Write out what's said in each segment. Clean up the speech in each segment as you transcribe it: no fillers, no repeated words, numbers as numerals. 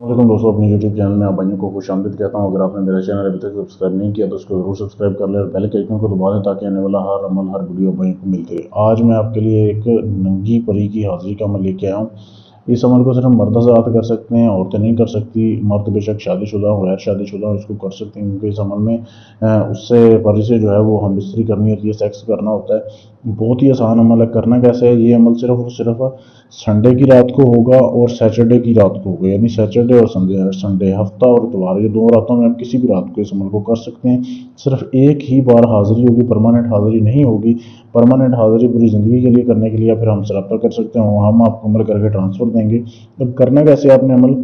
Welcome दोस्तों, अपने YouTube channel में आप भाइयों को खुशामदीद कहता हूं। अगर आपने मेरा चैनल अभी तक सब्सक्राइब नहीं किया तो उसको जरूर सब्सक्राइब कर ले और बेल के आइकन को दबा दें ताकि आने वाला हर अमल हर वीडियो भाइयों को मिलती रहे। आज मैं आपके लिए एक नंगी परी की हाजिरी का अमल लेके आया हूँ। इस अमल को सिर्फ मर्द हज़रात कर सकते हैं, औरतें नहीं कर सकती। मर्द बेशक शादीशुदा हो, गैर शादीशुदा हो, इसको कर सकते हैं क्योंकि इस अमल में उससे परी से जो है वो हम बिस्तरी करनी होती है, सेक्स करना होता है। बहुत ही आसान अमल है। करना कैसे है, ये अमल सिर्फ और सिर्फ संडे की रात को होगा और सैटरडे की रात को होगा, यानी सैटरडे और संडे हफ्ता और इतवार, ये दो रातों में आप किसी भी रात को इस अमल को कर सकते हैं। सिर्फ एक ही बार हाजिरी होगी, परमानेंट हाजिरी नहीं होगी। परमानेंट हाजिरी पूरी ज़िंदगी के लिए करने के लिए फिर हमसे रब्ता कर सकते हैं, हम आपको अमल करके ट्रांसफ़र देंगे। अब करना कैसे आपने अमल,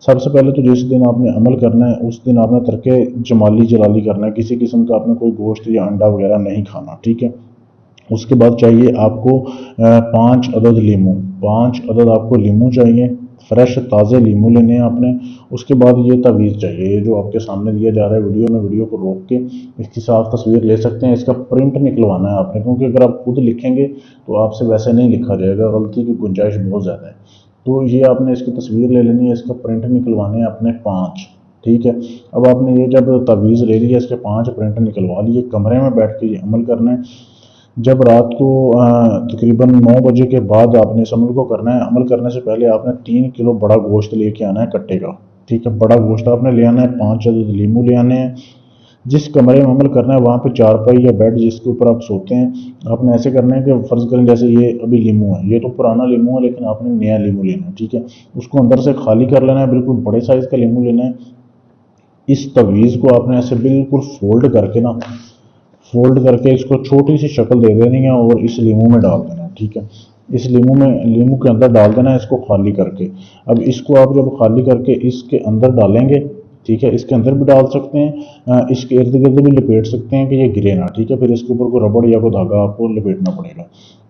सबसे पहले तो जिस दिन आपने अमल करना है उस दिन आपने तर्के जमाली जलाली करना है। किसी किस्म का आपने कोई गोश्त या अंडा वगैरह नहीं खाना, ठीक है। उसके बाद चाहिए आपको 5 अदद लीमू, 5 अदद आपको लीमू चाहिए। फ्रेश ताज़े लीमू लेने हैं आपने। उसके बाद ये तवीज़ चाहिए, ये जो आपके सामने दिया जा रहा है वीडियो में, वीडियो को रोक के इसकी साफ तस्वीर ले सकते हैं। इसका प्रिंट निकलवाना है आपने, क्योंकि अगर आप खुद लिखेंगे तो आपसे वैसे नहीं लिखा जाएगा, गलती की गुंजाइश बहुत ज़्यादा है। तो ये आपने इसकी तस्वीर ले लेनी है, इसका प्रिंट निकलवाने हैं अपने 5, ठीक है। अब आपने ये जब तवीज़ ले लिया, इसके 5 प्रिंट निकलवा लिए, कमरे में बैठ के ये अमल करना है। जब रात को तकरीबन 9 बजे के बाद आपने इस अमल को करना है। अमल करने से पहले आपने 3 किलो बड़ा गोश्त लेके आना है कट्टे का, ठीक है। बड़ा गोश्त आपने ले आना है, 5 अदद लीमू ले आने हैं। जिस कमरे में अमल करना है वहाँ पे चारपाई या बेड जिसके ऊपर आप सोते हैं, आपने ऐसे करना है कि फ़र्ज़ करें जैसे ये अभी लीमू है, ये तो पुराना लीमू है लेकिन आपने नया लीमू लेना है, ठीक है। उसको अंदर से खाली कर लेना है, बिल्कुल बड़े साइज़ का लीमू लेना है। इस तवीज़ को आपने ऐसे बिल्कुल फोल्ड करके इसको छोटी सी शक्ल दे देनी है और इस लीमू में डाल देना है, ठीक है। इस लीमू के अंदर डाल देना है इसको खाली करके। अब इसको आप जब खाली करके इसके अंदर डालेंगे, ठीक है, इसके अंदर भी डाल सकते हैं, इसके इर्द गिर्द भी लपेट सकते हैं कि ये गिरे ना, ठीक है। फिर इसके ऊपर कोई रबड़ या कोई धागा आपको लपेटना पड़ेगा।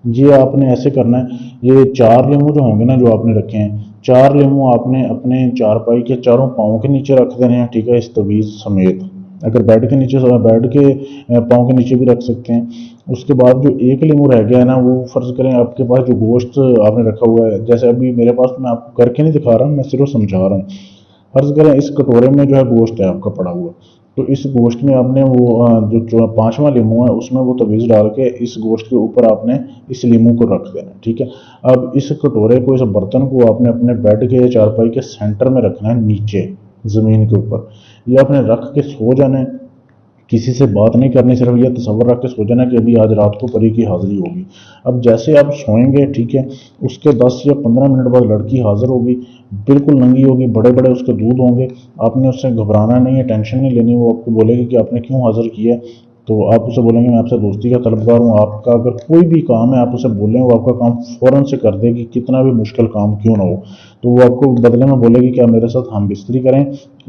ये आपने ऐसे करना है। ये 4 लीमू जो होंगे ना, जो आपने रखे हैं, 4 लीमू आपने अपने चारपाई के चारों पाँव के नीचे रख देने हैं, ठीक है, इस तवीज़ समेत। अगर बेड के नीचे, बेड के पाँव के नीचे भी रख सकते हैं। उसके बाद जो एक लीमू रह गया है ना, वो फ़र्ज़ करें आपके पास जो गोश्त आपने रखा हुआ है, जैसे अभी मेरे पास, मैं आपको करके नहीं दिखा रहा, मैं सिर्फ समझा रहा हूँ। फ़र्ज़ करें इस कटोरे में जो है गोश्त है आपका पड़ा हुआ, तो इस गोश्त में आपने वो जो 5वां लीमू है उसमें वो तवीज़ डाल के इस गोश्त के ऊपर आपने इस लीमू को रख देना, ठीक है। अब इस कटोरे को, इस बर्तन को आपने अपने बेड के या चारपाई के सेंटर में रखना है, नीचे ज़मीन के ऊपर। ये आपने रख के सो जाना है, किसी से बात नहीं करनी, सिर्फ ये तसव्वुर रख के सो जाना कि अभी आज रात को परी की हाज़िरी होगी। अब जैसे आप सोएंगे, ठीक है, उसके 10 या 15 मिनट बाद लड़की हाज़िर होगी, बिल्कुल नंगी होगी, बड़े बड़े उसके दूध होंगे। आपने उससे घबराना नहीं है, टेंशन नहीं लेनी। वो आपको बोलेगी कि आपने क्यों हाज़िर किया है, तो आप उसे बोलेंगे मैं आपसे दोस्ती का तलबगार हूँ। आपका अगर कोई भी काम है आप उसे बोलें, वो आपका काम फ़ौरन से कर देगी, कितना भी मुश्किल काम क्यों ना हो। तो वो आपको बदले में बोलेगी कि आप मेरे साथ हम बिस्तरी करें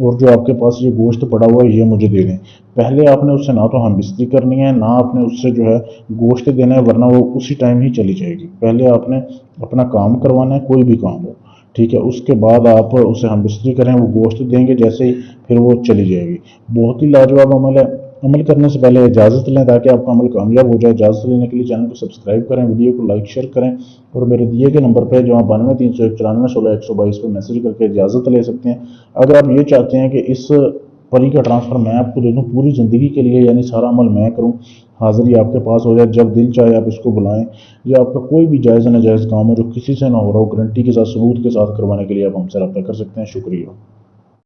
और जो आपके पास ये गोश्त पड़ा हुआ है ये मुझे दे दें। पहले आपने उससे ना तो हम बिस्तरी करनी है, ना आपने उससे जो है गोश्त देना है, वरना वो उसी टाइम ही चली जाएगी। पहले आपने अपना काम करवाना है, कोई भी काम हो, ठीक है। उसके बाद आप उसे हम बिस्तरी करें, वो गोश्त देंगे जैसे ही, फिर वो चली जाएगी। बहुत ही लाजवाब अमल है। अमल करने से पहले इजाज़त लें ताकि आपका अमल कामयाब हो जाए। इजाज़त लेने के लिए चैनल को सब्सक्राइब करें, वीडियो को लाइक शेयर करें और मेरे दिए गए नंबर पर जो 92 301 94 16 122 पर मैसेज करके इजाज़त ले सकते हैं। अगर आप ये चाहते हैं कि इस परी का ट्रांसफ़र मैं आपको दे दूँ पूरी ज़िंदगी के लिए, यानी सारा अमल मैं करूँ, हाज़िरी आपके पास हो जाए, जब दिल चाहे आप इसको बुलाएं, या आपका कोई भी जायज़ नाजायज़ काम है जो किसी से ना हो रहा हो, गारंटी के साथ, सबूत के साथ करवाने के लिए आप हमसे रब्ता कर सकते हैं। शुक्रिया।